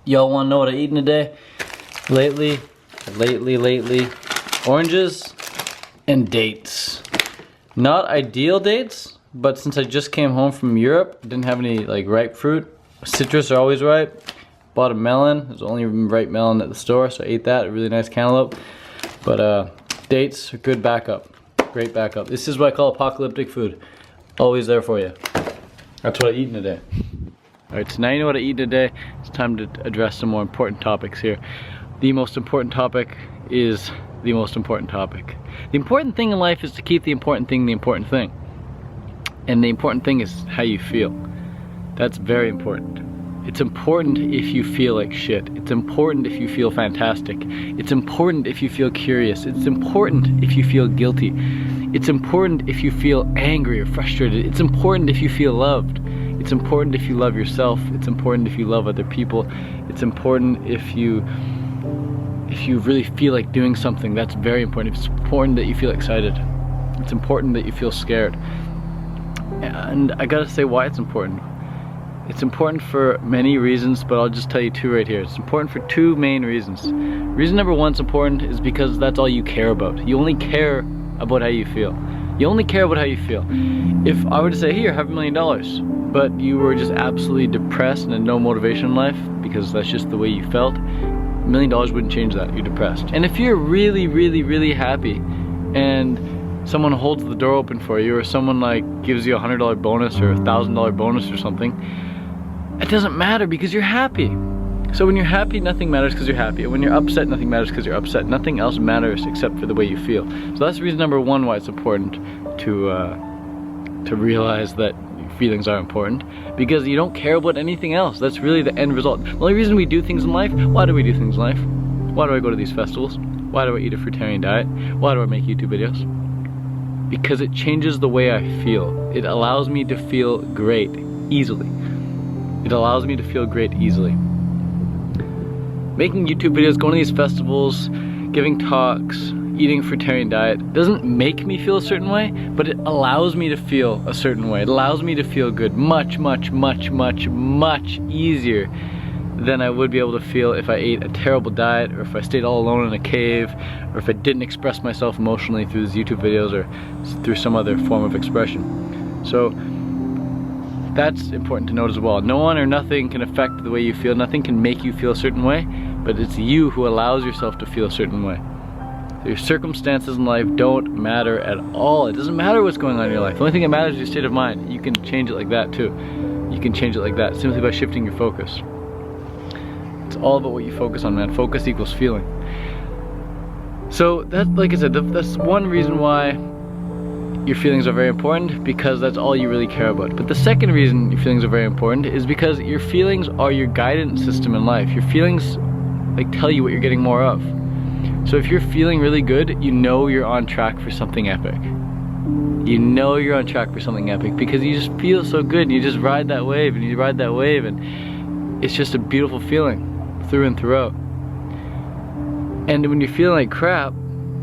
Y'all wanna know what I eaten today? Lately, oranges and dates. Not ideal dates, but since I just came home from Europe, didn't have any like ripe fruit. Citrus are always ripe. Bought a melon, there's only ripe melon at the store, so I ate that, a really nice cantaloupe. But dates are good backup, great backup. This is what I call apocalyptic food. Always there for you. That's what I eaten today. Alright, so now you know what I eat today. It's time to address some more important topics here. The most important topic is the most important topic. The important thing in life is to keep the important thing the important thing. And the important thing is how you feel. That's very important. It's important if you feel like shit. It's important if you feel fantastic. It's important if you feel curious. It's important if you feel guilty. It's important if you feel angry or frustrated. It's important if you feel loved. It's important if you love yourself. It's important if you love other people. It's important if you really feel like doing something. That's very important. It's important that you feel excited. It's important that you feel scared. And I gotta say why it's important. It's important for many reasons, but I'll just tell you two right here. It's important for two main reasons. Reason number one is important is because that's all you care about. You only care about how you feel. You only care about how you feel. If I were to say, here, have $1 million, but you were just absolutely depressed and had no motivation in life, because that's just the way you felt, $1 million wouldn't change that. You're depressed. And if you're really happy and someone holds the door open for you, or someone like gives you a $100 bonus or a $1,000 bonus or something, it doesn't matter because you're happy. So when you're happy, nothing matters because you're happy. And when you're upset, nothing matters because you're upset. Nothing else matters except for the way you feel. So that's reason number one why it's important to realize that feelings are important, because you don't care about anything else. That's really the end result. The only reason we do things in life, why do we do things in life? Why do I go to these festivals? Why do I eat a fruitarian diet? Why do I make YouTube videos? Because it changes the way I feel. It allows me to feel great easily. It allows me to feel great easily. Making YouTube videos, going to these festivals, giving talks, eating a fruitarian diet doesn't make me feel a certain way, but it allows me to feel a certain way. It allows me to feel good much easier than I would be able to feel if I ate a terrible diet, or if I stayed all alone in a cave, or if I didn't express myself emotionally through these YouTube videos or through some other form of expression. So that's important to note as well. No one or nothing can affect the way you feel. Nothing can make you feel a certain way, but it's you who allows yourself to feel a certain way. So your circumstances in life don't matter at all. It doesn't matter what's going on in your life. The only thing that matters is your state of mind. You can change it like that too. You can change it like that simply by shifting your focus. It's all about what you focus on, man. Focus equals feeling. So that, like I said, that's one reason why your feelings are very important, because that's all you really care about. But the second reason your feelings are very important is because your feelings are your guidance system in life. Your feelings like tell you what you're getting more of. So if you're feeling really good, you know you're on track for something epic. You know you're on track for something epic because you just feel so good, and you just ride that wave, and you ride that wave, and it's just a beautiful feeling through and throughout. And when you're feeling like crap,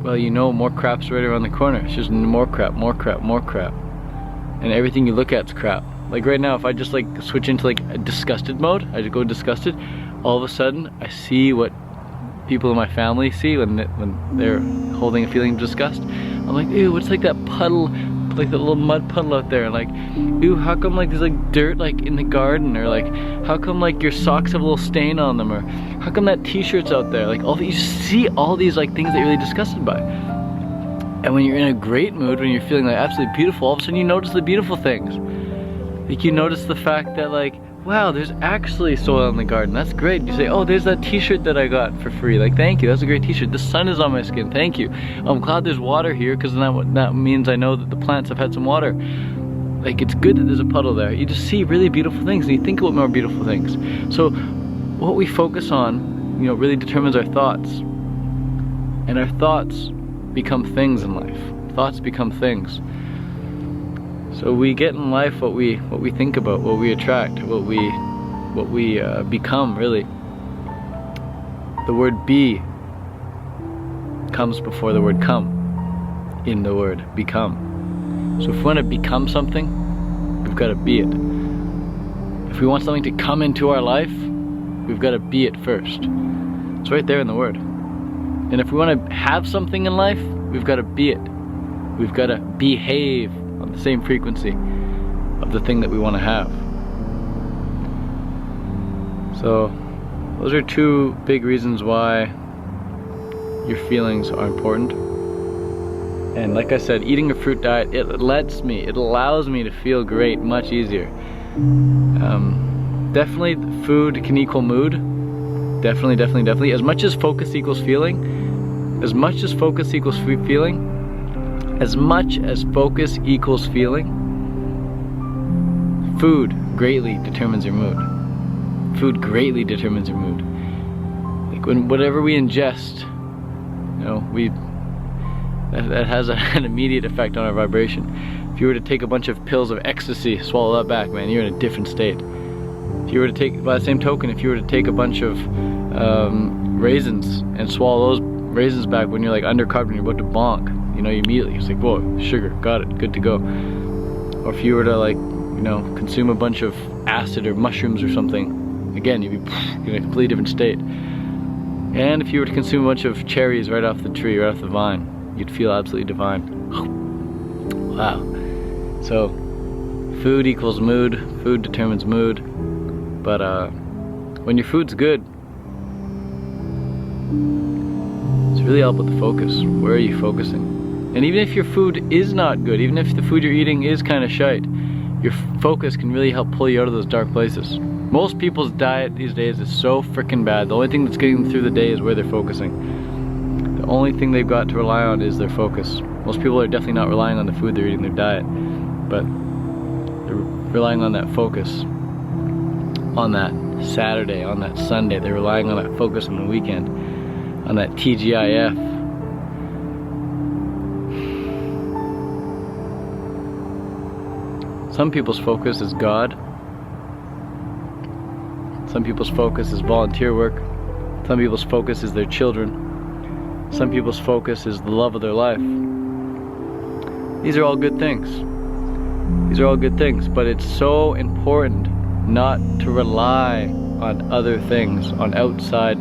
well, you know more crap's right around the corner. It's just more crap. And everything you look at is crap. Like right now, if I just like switch into like a disgusted mode, I just go disgusted, all of a sudden I see what people in my family see when they're holding a feeling of disgust. I'm like, ew, what's like that puddle, like that little mud puddle out there? Like, ew, how come like there's like dirt like in the garden? Or like, how come like your socks have a little stain on them? Or how come that t-shirt's out there? Like, all you see all these like things that you're really disgusted by. And when you're in a great mood, when you're feeling like absolutely beautiful, all of a sudden you notice the beautiful things. Like you notice the fact that like, wow, there's actually soil in the garden. That's great. You say, oh, there's that t-shirt that I got for free. Like, thank you, that's a great t-shirt. The sun is on my skin, thank you. I'm glad there's water here, because that means I know that the plants have had some water. Like, it's good that there's a puddle there. You just see really beautiful things, and you think about more beautiful things. So what we focus on, you know, really determines our thoughts. And our thoughts become things in life. Thoughts become things. So we get in life what we think about, what we attract, what we become, really. The word be comes before the word come in the word become. So if we want to become something, we've got to be it. If we want something to come into our life, We've got to be it first. It's right there in the word. And if we want to have something in life, we've got to be it. We've got to behave on the same frequency of the thing that we want to have. So those are two big reasons why your feelings are important. And like I said, eating a fruit diet, it allows me to feel great much easier. Definitely food can equal mood. Definitely. As much as focus equals feeling, food greatly determines your mood. Food greatly determines your mood. Like whatever we ingest, you know, that has an immediate effect on our vibration. If you were to take a bunch of pills of ecstasy, swallow that back, man, you're in a different state. If you were to take, by the same token, if you were to take a bunch of raisins and swallow those raisins back when you're like undercarb and you're about to bonk, you know, immediately it's like, whoa, sugar, got it, good to go. Or if you were to, like, you know, consume a bunch of acid or mushrooms or something, again, you'd be in a completely different state. And if you were to consume a bunch of cherries right off the tree, right off the vine, you'd feel absolutely divine. Wow. So food equals mood. Food determines mood. But when your food's good, it's really all about the focus. Where are you focusing? And even if your food is not good, even if the food you're eating is kind of shite, your focus can really help pull you out of those dark places. Most people's diet these days is so freaking bad. The only thing that's getting them through the day is where they're focusing. The only thing they've got to rely on is their focus. Most people are definitely not relying on the food they're eating, their diet, but they're relying on that focus. On that Saturday, on that Sunday, they're relying on that focus on the weekend, on that TGIF. Some people's focus is God. Some people's focus is volunteer work. Some people's focus is their children. Some people's focus is the love of their life. These are all good things. These are all good things, but it's so important not to rely on other things, on outside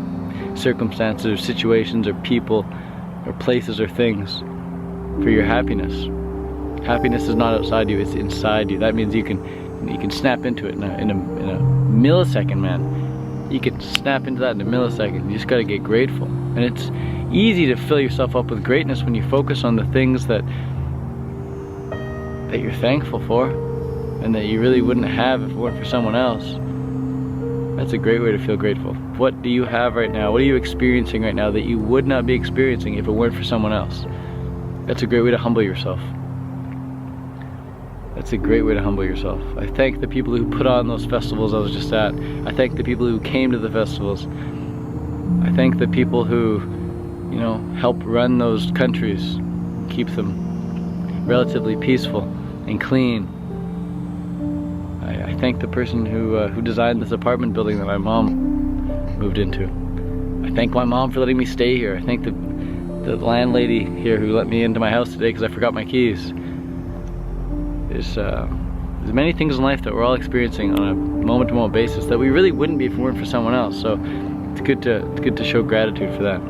circumstances or situations or people or places or things for your happiness. Happiness is not outside you, it's inside you. That means you can snap into it in a millisecond, man. You can snap into that in a millisecond. You just gotta get grateful. And it's easy to fill yourself up with greatness when you focus on the things that you're thankful for and that you really wouldn't have if it weren't for someone else. That's a great way to feel grateful. What do you have right now? What are you experiencing right now that you would not be experiencing if it weren't for someone else? That's a great way to humble yourself. That's a great way to humble yourself. I thank the people who put on those festivals I was just at. I thank the people who came to the festivals. I thank the people who, you know, help run those countries, keep them relatively peaceful and clean. I thank the person who designed this apartment building that my mom moved into. I thank my mom for letting me stay here. I thank the landlady here who let me into my house today because I forgot my keys. There's many things in life that we're all experiencing on a moment-to-moment basis that we really wouldn't be if it weren't for someone else. So it's good to show gratitude for that.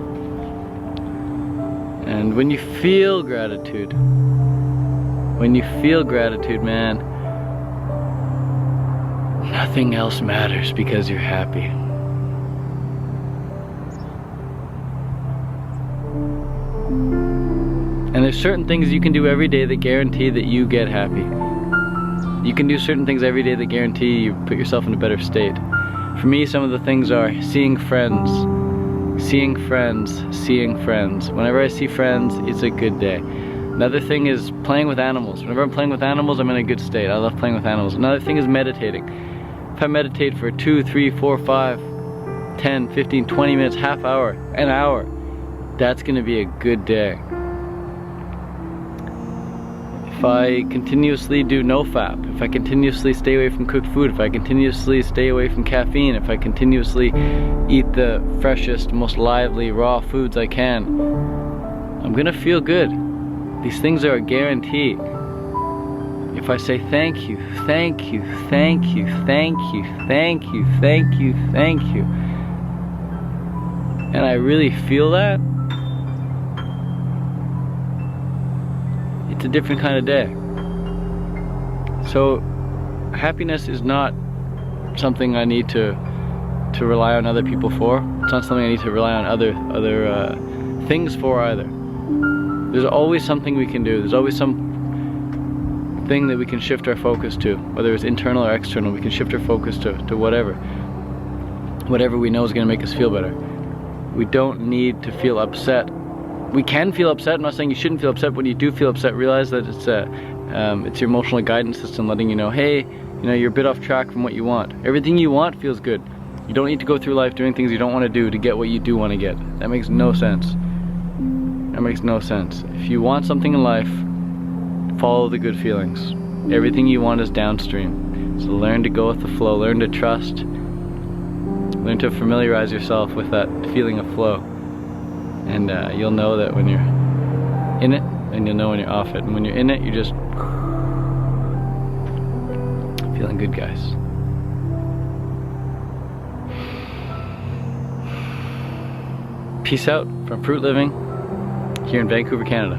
And when you feel gratitude, man, nothing else matters because you're happy. And there's certain things you can do every day that guarantee that you get happy. You can do certain things every day that guarantee you put yourself in a better state. For me, some of the things are seeing friends. Whenever I see friends, it's a good day. Another thing is playing with animals. Whenever I'm playing with animals, I'm in a good state. I love playing with animals. Another thing is meditating. If I meditate for 2, 3, 4, 5, 10, 15, 20 minutes, half hour, an hour, that's gonna be a good day. If I continuously do no FAP, if I continuously stay away from cooked food, if I continuously stay away from caffeine, if I continuously eat the freshest, most lively, raw foods I can, I'm gonna feel good. These things are a guarantee. if I say thank you, thank you, thank you, thank you, thank you, thank you, thank you, and I really feel that, it's a different kind of day. So happiness is not something I need to rely on other people for. It's not something I need to rely on other things for either. There's always something we can do. There's always some thing that we can shift our focus to, whether it's internal or external. We can shift our focus to whatever we know is going to make us feel better. We don't need to feel upset. We can feel upset. I'm not saying you shouldn't feel upset. When you do feel upset, realize that it's your emotional guidance system letting you know, hey, you know, you're a bit off track from what you want. Everything you want feels good. You don't need to go through life doing things you don't want to do to get what you do want to get. That makes no sense. That makes no sense. If you want something in life, follow the good feelings. Everything you want is downstream. So learn to go with the flow, learn to trust, learn to familiarize yourself with that feeling of flow. And you'll know that when you're in it, and you'll know when you're off it. And when you're in it, you're just feeling good, guys. Peace out from Fruit Living here in Vancouver, Canada.